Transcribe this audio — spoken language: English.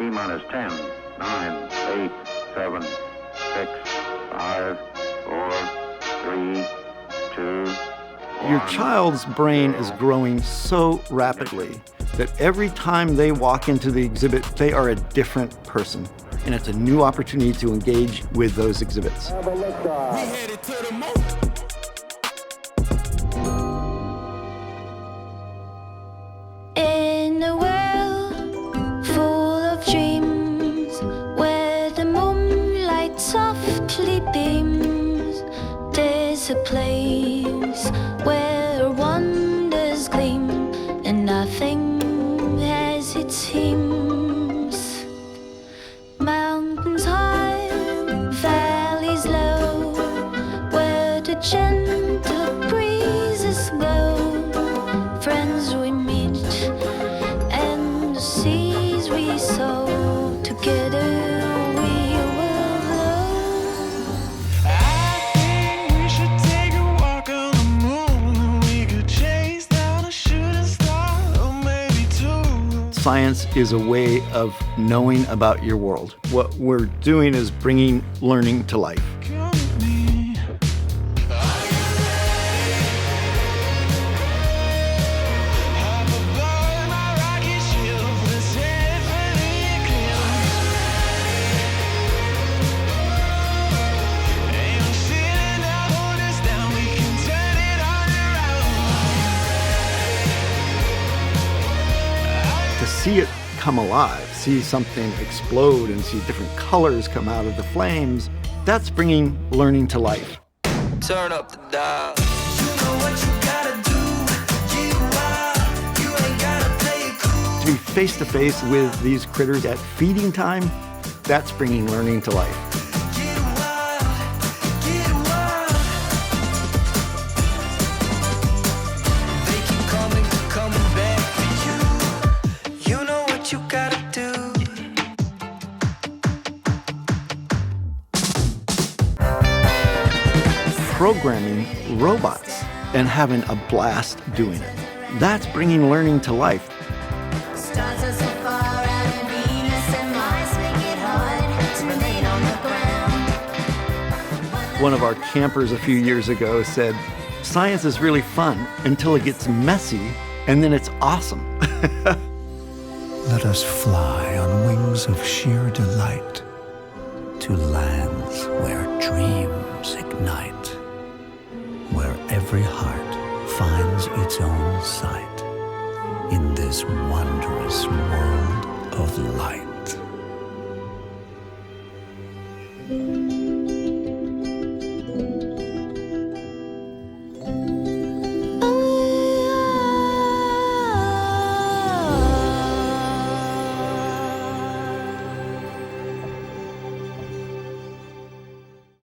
T-minus 10, 9, 8, 7, 6, 5, 4, 3, 2, 1. Your child's brain is growing so rapidly that every time they walk into the exhibit, they are a different person. And it's a new opportunity to engage with those exhibits. We headed to the moon. In a world full of dreams, where the moonlight softly beams, there's a place where wonders gleam, and nothing as it seems. Mountains high, valleys low, where the gentle breezes blow. Friends we meet, and the seas we sow. Together we will blow. I think we should take a walk on the moon. We could chase down a shooting star, or maybe two. Science is a way of knowing about your world. What we're doing is bringing learning to life. Come with me. Hop aboard my rocket ship, let's head for the eclipse. Ain't no ceiling to hold us down, we can turn it on around. To see it come alive, see something explode and see different colors come out of the flames, that's bringing learning to life. Turn up the dial. To be face to face with these critters at feeding time, that's bringing learning to life. They keep coming back for you. You know what you gotta do. Programming robots and having a blast doing it. That's bringing learning to life. Stars are so far out and Venus and Mars make it hard to remain on the ground. One of our campers a few years ago said, "Science is really fun until it gets messy, and then it's awesome." Let us fly on wings of sheer delight to lands where dreams ignite, where every heart finds its own sight in this wondrous world of light.